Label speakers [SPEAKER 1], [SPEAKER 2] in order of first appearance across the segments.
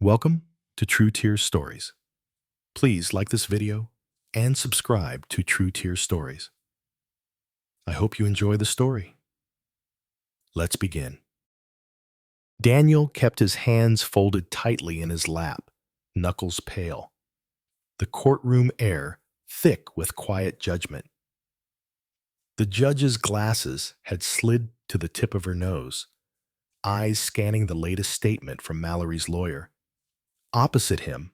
[SPEAKER 1] Welcome to True Tears Stories. Please like this video and subscribe to True Tears Stories. I hope you enjoy the story. Let's begin. Daniel kept his hands folded tightly in his lap, knuckles pale. The courtroom air thick with quiet judgment. The judge's glasses had slid to the tip of her nose, eyes scanning the latest statement from Mallory's lawyer. Opposite him,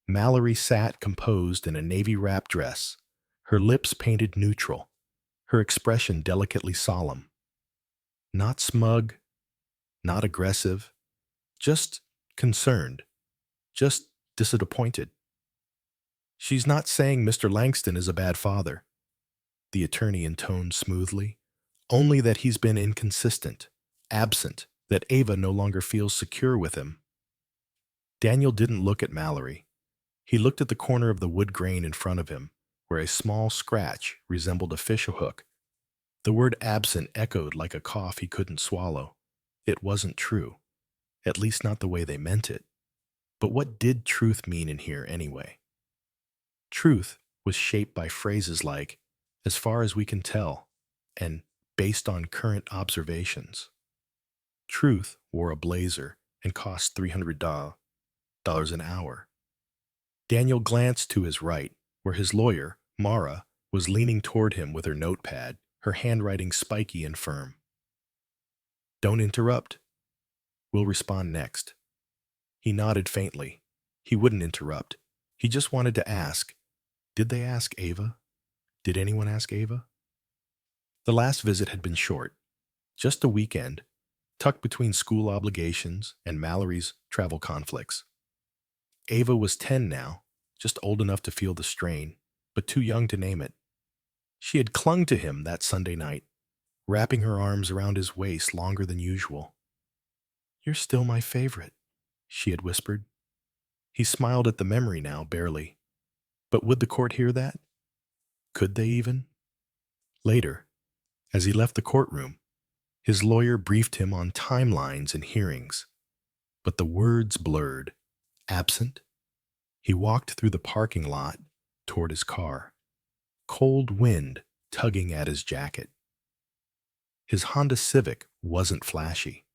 [SPEAKER 1] Mallory sat composed in a navy wrap dress, her lips painted neutral, her expression delicately solemn. Not smug, not aggressive, just concerned, just disappointed. She's not saying Mr. Langston is a bad father, the attorney intoned smoothly, only that he's been inconsistent, absent, that Ava no longer feels secure with him. Daniel didn't look at Mallory. He looked at the corner of the wood grain in front of him, where a small scratch resembled a fishhook. The word absent echoed like a cough he couldn't swallow. It wasn't true, at least not the way they meant it. But what did truth mean in here anyway? Truth was shaped by phrases like, as far as we can tell, and based on current observations. Truth wore a blazer and cost $300 an hour. Daniel glanced to his right, where his lawyer, Mara, was leaning toward him with her notepad, her handwriting spiky and firm. "Don't interrupt. We'll respond next." He nodded faintly. He wouldn't interrupt. He just wanted to ask, did they ask Ava? Did anyone ask Ava? The last visit had been short, just a weekend, tucked between school obligations and Mallory's travel conflicts. Ava was 10 now, just old enough to feel the strain, but too young to name it. She had clung to him that Sunday night, wrapping her arms around his waist longer than usual. "You're still my favorite," she had whispered. He smiled at the memory now, barely. But would the court hear that? Could they even? Later, as he left the courtroom, his lawyer briefed him on timelines and hearings. But the words blurred. Absent? He walked through the parking lot toward his car, cold wind tugging at his jacket. His Honda Civic wasn't flashy.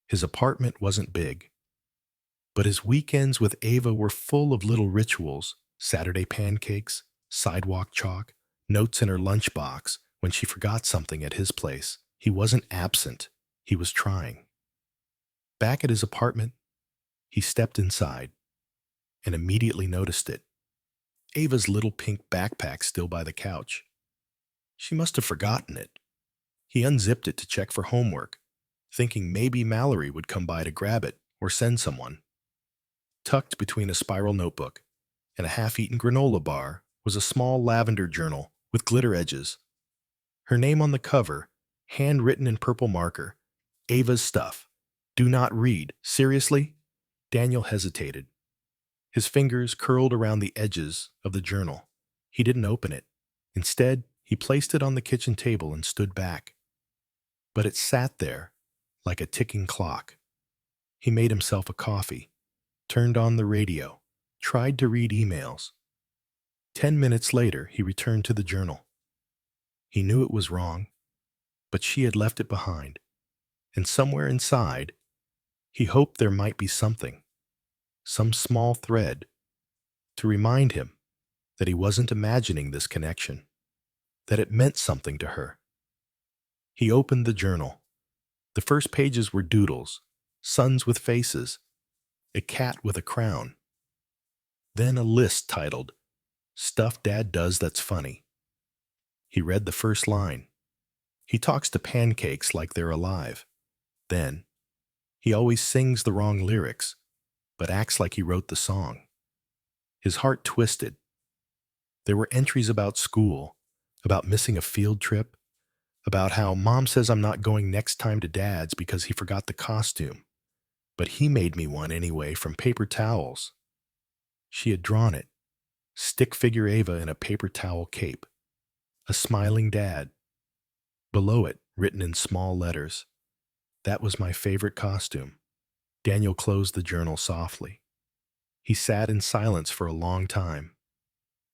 [SPEAKER 1] His apartment wasn't big. But his weekends with Ava were full of little rituals, Saturday pancakes, sidewalk chalk, notes in her lunchbox when she forgot something at his place. He wasn't absent. He was trying. Back at his apartment, he stepped inside and immediately noticed it. Ava's little pink backpack still by the couch. She must have forgotten it. He unzipped it to check for homework, thinking maybe Mallory would come by to grab it or send someone. Tucked between a spiral notebook and a half-eaten granola bar was a small lavender journal with glitter edges. Her name on the cover, handwritten in purple marker, "Ava's stuff. Do not read. Seriously?" Daniel hesitated. His fingers curled around the edges of the journal. He didn't open it. Instead, he placed it on the kitchen table and stood back. But it sat there like a ticking clock. He made himself a coffee, turned on the radio, tried to read emails. 10 minutes later, he returned to the journal. He knew it was wrong, but she had left it behind, and somewhere inside, he hoped there might be something, some small thread, to remind him that he wasn't imagining this connection, that it meant something to her. He opened the journal. The first pages were doodles, suns with faces, a cat with a crown. Then a list titled, "Stuff Dad Does That's Funny." He read the first line. "He talks to pancakes like they're alive." Then, "He always sings the wrong lyrics, but acts like he wrote the song." His heart twisted. There were entries about school, about missing a field trip, about how Mom says I'm not going next time to Dad's because he forgot the costume, but he made me one anyway from paper towels. She had drawn it, stick figure Ava in a paper towel cape, a smiling dad. Below it, written in small letters, "That was my favorite costume." Daniel closed the journal softly. He sat in silence for a long time.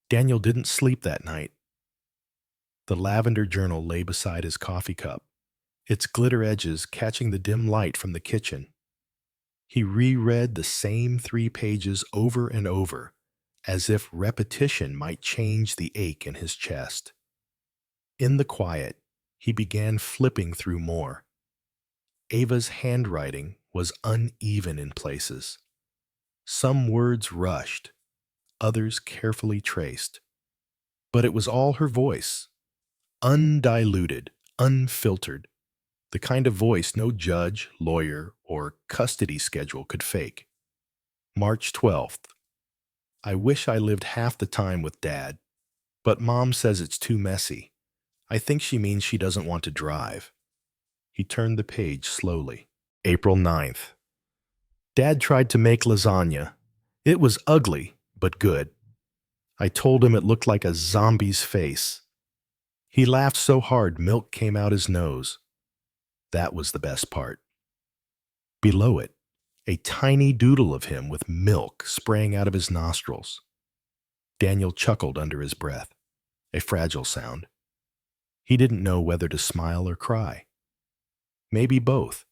[SPEAKER 1] Daniel didn't sleep that night. The lavender journal lay beside his coffee cup, its glitter edges catching the dim light from the kitchen. He reread the same 3 pages over and over, as if repetition might change the ache in his chest. In the quiet, he began flipping through more. Ava's handwriting was uneven in places. Some words rushed, others carefully traced. But it was all her voice, undiluted, unfiltered, the kind of voice no judge, lawyer, or custody schedule could fake. March 12th. I wish I lived half the time with Dad, but Mom says it's too messy. I think she means she doesn't want to drive. He turned the page slowly. April 9th. Dad tried to make lasagna. It was ugly, but good. I told him it looked like a zombie's face. He laughed so hard milk came out his nose. That was the best part. Below it, a tiny doodle of him with milk spraying out of his nostrils. Daniel chuckled under his breath, a fragile sound. He didn't know whether to smile or cry. Maybe both.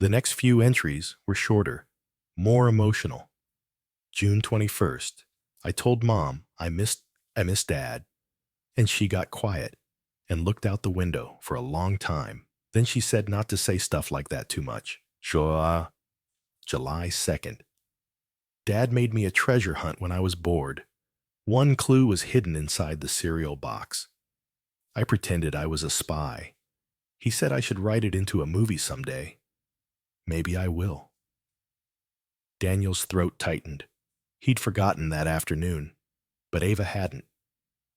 [SPEAKER 1] The next few entries were shorter, more emotional. June 21st. I told Mom I missed Dad, and she got quiet and looked out the window for a long time. Then she said not to say stuff like that too much. July 2nd. Dad made me a treasure hunt when I was bored. One clue was hidden inside the cereal box. I pretended I was a spy. He said I should write it into a movie someday. Maybe I will. Daniel's throat tightened. He'd forgotten that afternoon, but Ava hadn't.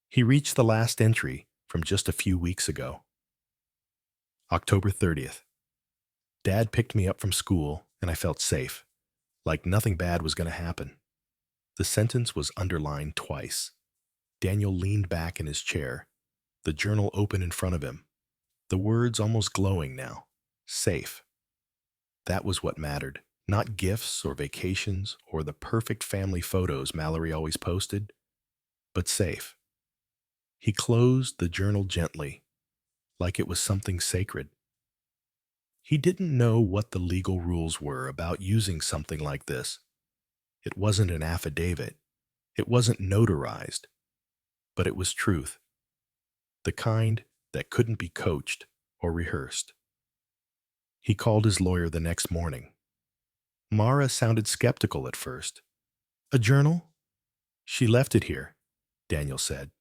[SPEAKER 1] He reached the last entry from just a few weeks ago. October 30th. Dad picked me up from school, and I felt safe, like nothing bad was going to happen. The sentence was underlined twice. Daniel leaned back in his chair, the journal open in front of him, the words almost glowing now. Safe. That was what mattered, not gifts or vacations or the perfect family photos Mallory always posted, but safe. He closed the journal gently, like it was something sacred. He didn't know what the legal rules were about using something like this. It wasn't an affidavit. It wasn't notarized. But it was truth. The kind that couldn't be coached or rehearsed. He called his lawyer the next morning. Mara sounded skeptical at first. A journal? She left it here, Daniel said.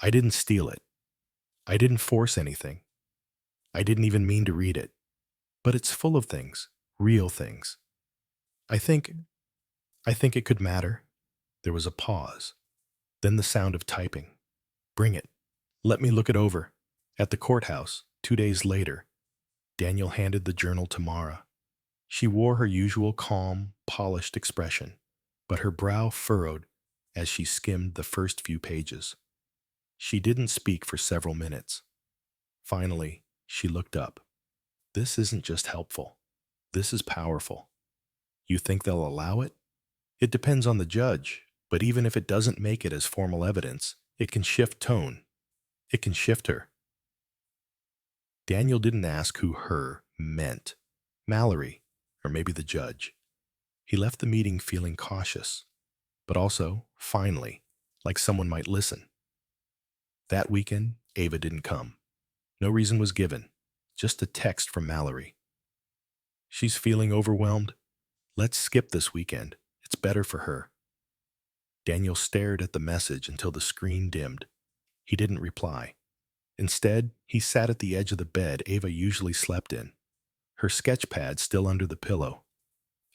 [SPEAKER 1] I didn't steal it. I didn't force anything. I didn't even mean to read it. But it's full of things, real things. I think it could matter. There was a pause. Then the sound of typing. Bring it. Let me look it over. At the courthouse, 2 days later, Daniel handed the journal to Mara. She wore her usual calm, polished expression, but her brow furrowed as she skimmed the first few pages. She didn't speak for several minutes. Finally, she looked up. This isn't just helpful. This is powerful. You think they'll allow it? It depends on the judge, but even if it doesn't make it as formal evidence, it can shift tone. It can shift her. Daniel didn't ask who her meant. Mallory, or maybe the judge. He left the meeting feeling cautious, but also, finally, like someone might listen. That weekend, Ava didn't come. No reason was given, just a text from Mallory. She's feeling overwhelmed. Let's skip this weekend. It's better for her. Daniel stared at the message until the screen dimmed. He didn't reply. Instead, he sat at the edge of the bed Ava usually slept in, her sketch pad still under the pillow,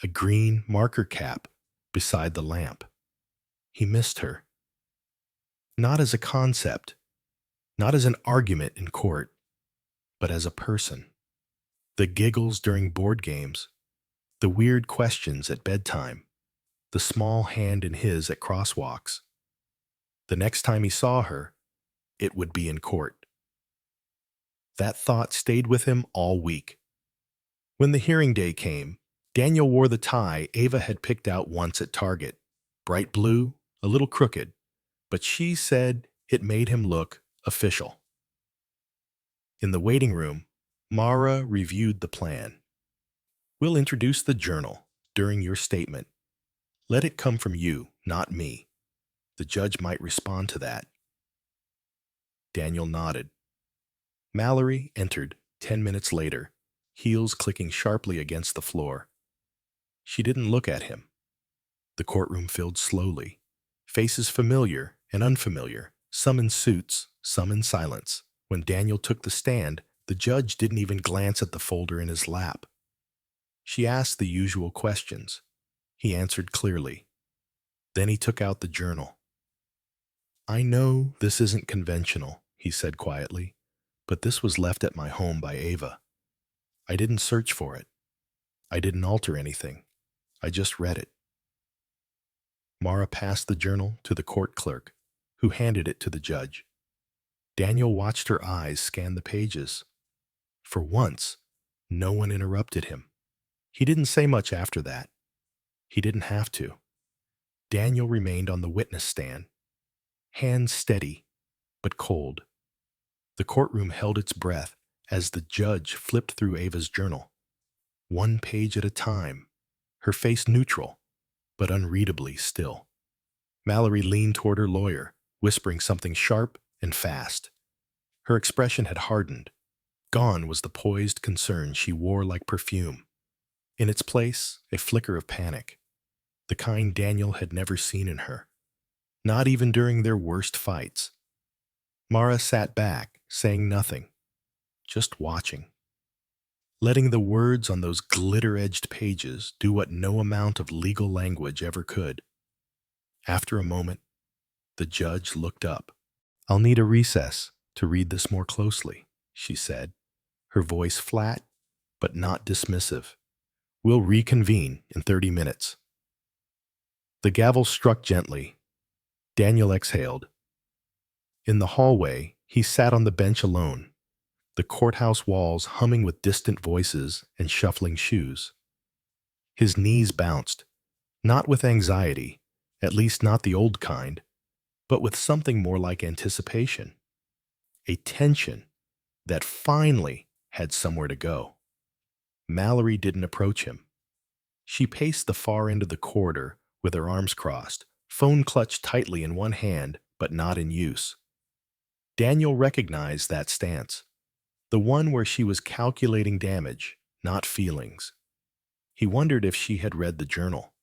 [SPEAKER 1] a green marker cap beside the lamp. He missed her. Not as a concept, not as an argument in court, but as a person. The giggles during board games, the weird questions at bedtime, the small hand in his at crosswalks. The next time he saw her, it would be in court. That thought stayed with him all week. When the hearing day came, Daniel wore the tie Ava had picked out once at Target. bright blue, a little crooked, but she said it made him look official. In the waiting room, Mara reviewed the plan. We'll introduce the journal during your statement. Let it come from you, not me. The judge might respond to that. Daniel nodded. Mallory entered 10 minutes later, heels clicking sharply against the floor. She didn't look at him. The courtroom filled slowly. Faces familiar and unfamiliar, some in suits, some in silence. When Daniel took the stand, the judge didn't even glance at the folder in his lap. She asked the usual questions. He answered clearly. Then he took out the journal. I know this isn't conventional, he said quietly, but this was left at my home by Ava. I didn't search for it. I didn't alter anything. I just read it. Mara passed the journal to the court clerk, who handed it to the judge. Daniel watched her eyes scan the pages. For once, no one interrupted him. He didn't say much after that. He didn't have to. Daniel remained on the witness stand, hands steady but cold. The courtroom held its breath as the judge flipped through Ava's journal. One page at a time, her face neutral, but unreadably still. Mallory leaned toward her lawyer, whispering something sharp and fast. Her expression had hardened. Gone was the poised concern she wore like perfume. In its place, a flicker of panic, the kind Daniel had never seen in her, not even during their worst fights. Mara sat back, saying nothing, just watching, letting the words on those glitter-edged pages do what no amount of legal language ever could. After a moment, the judge looked up. I'll need a recess to read this more closely, she said, her voice flat but not dismissive. We'll reconvene in 30 minutes. The gavel struck gently. Daniel exhaled. In the hallway, he sat on the bench alone, the courthouse walls humming with distant voices and shuffling shoes. His knees bounced, not with anxiety, at least not the old kind, but with something more like anticipation, a tension that finally had somewhere to go. Mallory didn't approach him. She paced the far end of the corridor with her arms crossed, phone clutched tightly in one hand but not in use. Daniel recognized that stance, the one where she was calculating damage, not feelings. He wondered if she had read the journal,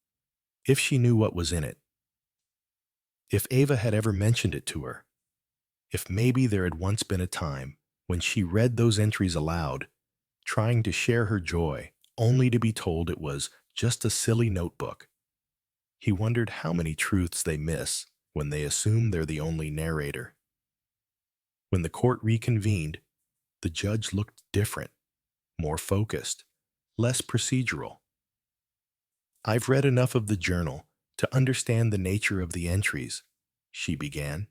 [SPEAKER 1] if she knew what was in it, if Ava had ever mentioned it to her, if maybe there had once been a time when she read those entries aloud, trying to share her joy, only to be told it was just a silly notebook. He wondered how many truths they miss when they assume they're the only narrator. When the court reconvened, the judge looked different, more focused, less procedural. I've read enough of the journal to understand the nature of the entries, she began,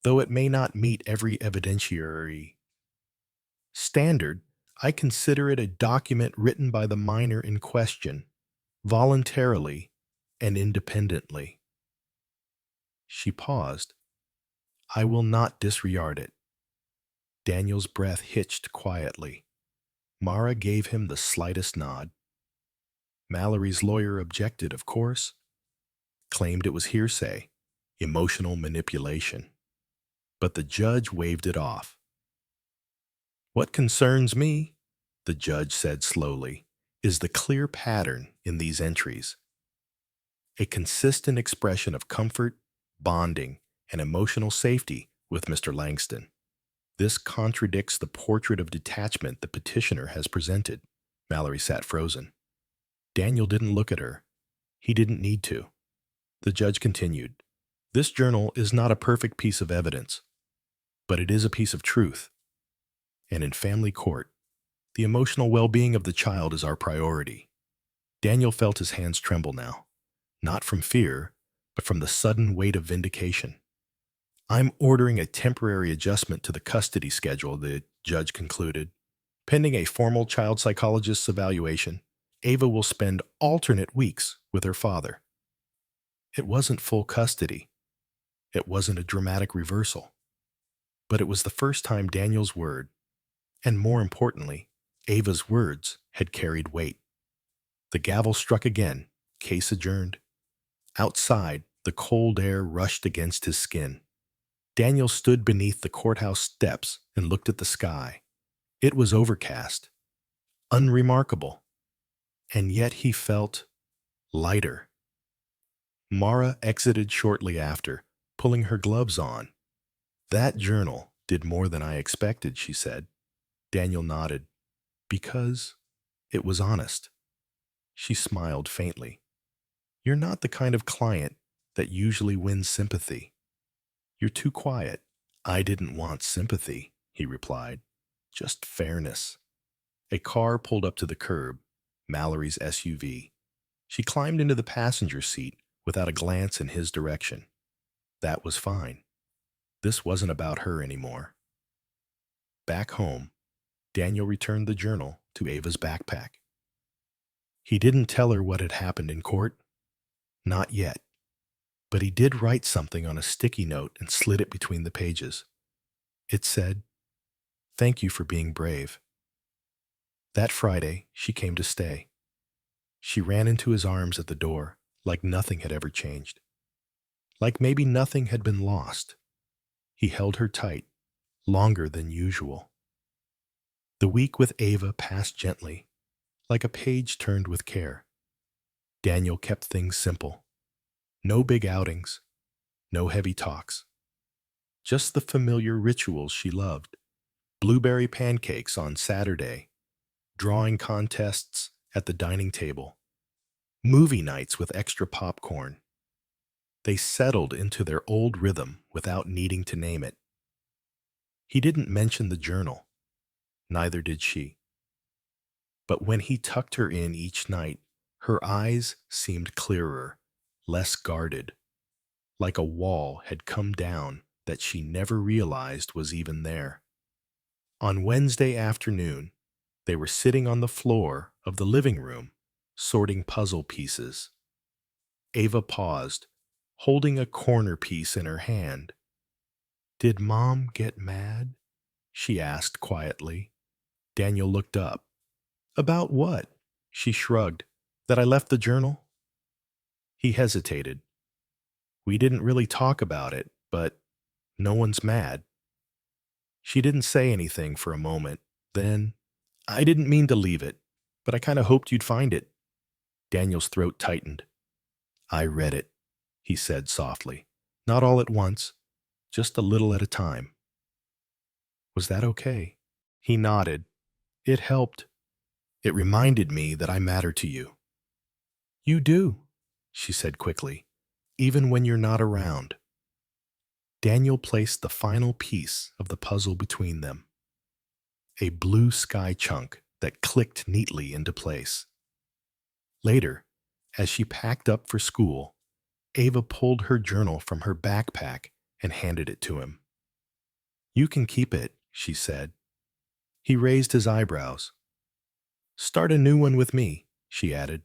[SPEAKER 1] though it may not meet every evidentiary standard. I consider it a document written by the minor in question, voluntarily and independently. She paused. I will not disregard it. Daniel's breath hitched quietly. Mara gave him the slightest nod. Mallory's lawyer objected, of course, claimed it was hearsay, emotional manipulation. But the judge waved it off. What concerns me, the judge said slowly, is the clear pattern in these entries. A consistent expression of comfort, bonding, and emotional safety with Mr. Langston. This contradicts the portrait of detachment the petitioner has presented. Mallory sat frozen. Daniel didn't look at her. He didn't need to. The judge continued, this journal is not a perfect piece of evidence, but it is a piece of truth. And in family court, the emotional well-being of the child is our priority. Daniel felt his hands tremble now, not from fear, but from the sudden weight of vindication. I'm ordering a temporary adjustment to the custody schedule, the judge concluded. Pending a formal child psychologist's evaluation, Ava will spend alternate weeks with her father. It wasn't full custody. It wasn't a dramatic reversal. But it was the first time Daniel's word, and more importantly, Ava's words, had carried weight. The gavel struck again, case adjourned. Outside, the cold air rushed against his skin. Daniel stood beneath the courthouse steps and looked at the sky. It was overcast, unremarkable, and yet he felt lighter. Mara exited shortly after, pulling her gloves on. "That journal did more than I expected," she said. Daniel nodded. "Because it was honest." She smiled faintly. "You're not the kind of client that usually wins sympathy. You're too quiet." "I didn't want sympathy," he replied. "Just fairness." A car pulled up to the curb, Mallory's SUV. She climbed into the passenger seat without a glance in his direction. That was fine. This wasn't about her anymore. Back home, Daniel returned the journal to Ava's backpack. He didn't tell her what had happened in court. Not yet. But he did write something on a sticky note and slid it between the pages. It said, "Thank you for being brave." That Friday, she came to stay. She ran into his arms at the door, like nothing had ever changed. Like maybe nothing had been lost. He held her tight, longer than usual. The week with Ava passed gently, like a page turned with care. Daniel kept things simple. No big outings, no heavy talks. Just the familiar rituals she loved. Blueberry pancakes on Saturday, drawing contests at the dining table, movie nights with extra popcorn. They settled into their old rhythm without needing to name it. He didn't mention the journal. Neither did she. But when he tucked her in each night, her eyes seemed clearer, less guarded, like a wall had come down that she never realized was even there. On Wednesday afternoon, they were sitting on the floor of the living room, sorting puzzle pieces. Ava paused, holding a corner piece in her hand. "Did Mom get mad?" she asked quietly. Daniel looked up. "About what?" She shrugged. "That I left the journal?" He hesitated. "We didn't really talk about it, but no one's mad." She didn't say anything for a moment. Then, "I didn't mean to leave it, but I kind of hoped you'd find it." Daniel's throat tightened. "I read it," he said softly. "Not all at once, just a little at a time." "Was that okay?" He nodded. "It helped. It reminded me that I matter to you." "You do," she said quickly, "even when you're not around." Daniel placed the final piece of the puzzle between them. A blue sky chunk that clicked neatly into place. Later, as she packed up for school, Ava pulled her journal from her backpack and handed it to him. "You can keep it," she said. He raised his eyebrows. "Start a new one with me," she added.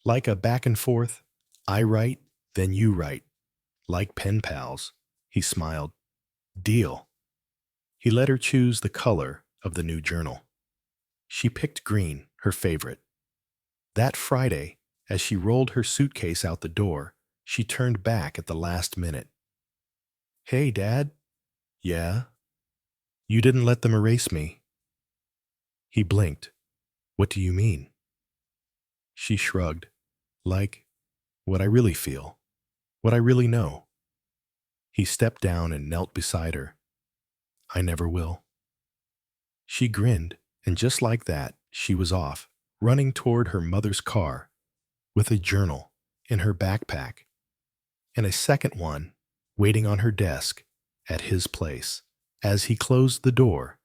[SPEAKER 1] "Like a back and forth. I write, then you write. Like pen pals." He smiled. "Deal." He let her choose the color of the new journal. She picked green, her favorite. That Friday, as she rolled her suitcase out the door, she turned back at the last minute. "Hey, Dad." "Yeah?" "You didn't let them erase me." He blinked. "What do you mean?" She shrugged. "Like, what I really feel. What I really know." He stepped down and knelt beside her. "I never will." She grinned, and just like that, she was off, running toward her mother's car, with a journal in her backpack, and a second one waiting on her desk at his place. As he closed the door,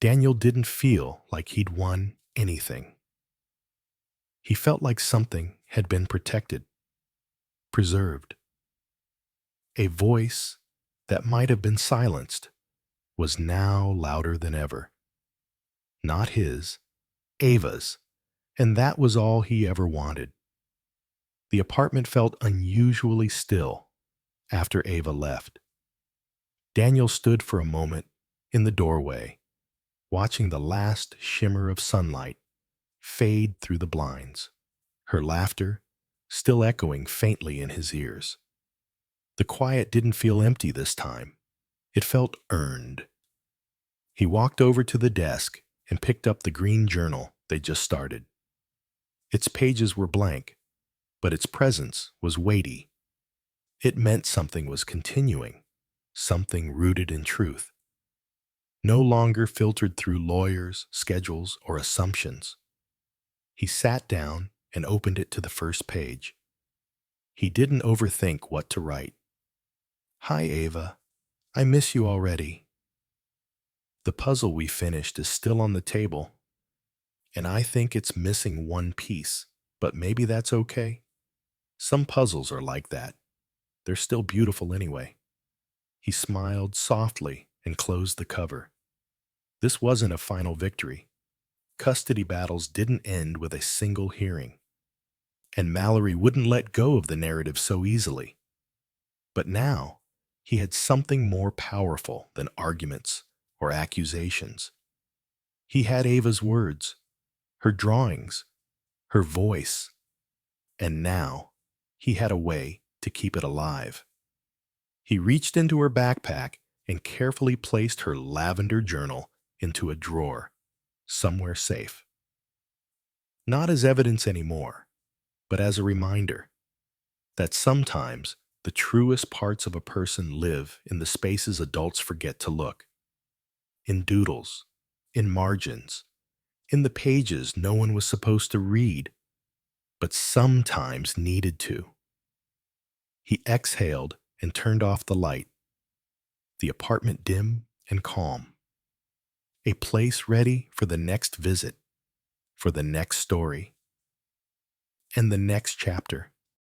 [SPEAKER 1] Daniel didn't feel like he'd won anything. He felt like something had been protected, preserved. A voice that might have been silenced was now louder than ever. Not his, Ava's, and that was all he ever wanted. The apartment felt unusually still after Ava left. Daniel stood for a moment in the doorway, watching the last shimmer of sunlight fade through the blinds, her laughter still echoing faintly in his ears. The quiet didn't feel empty this time. It felt earned. He walked over to the desk and picked up the green journal they just started. Its pages were blank, but its presence was weighty. It meant something was continuing, something rooted in truth, no longer filtered through lawyers, schedules, or assumptions. He sat down and opened it to the first page. He didn't overthink what to write. "Hi, Ava. I miss you already. The puzzle we finished is still on the table, and I think it's missing one piece, but maybe that's okay. Some puzzles are like that. They're still beautiful anyway." He smiled softly and closed the cover. This wasn't a final victory. Custody battles didn't end with a single hearing, and Mallory wouldn't let go of the narrative so easily. But now, he had something more powerful than arguments or accusations. He had Ava's words, her drawings, her voice, and now he had a way to keep it alive. He reached into her backpack and carefully placed her lavender journal into a drawer, somewhere safe. Not as evidence anymore, but as a reminder that sometimes the truest parts of a person live in the spaces adults forget to look. In doodles, in margins, in the pages no one was supposed to read, but sometimes needed to. He exhaled and turned off the light, the apartment dim and calm. A place ready for the next visit, for the next story, and the next chapter.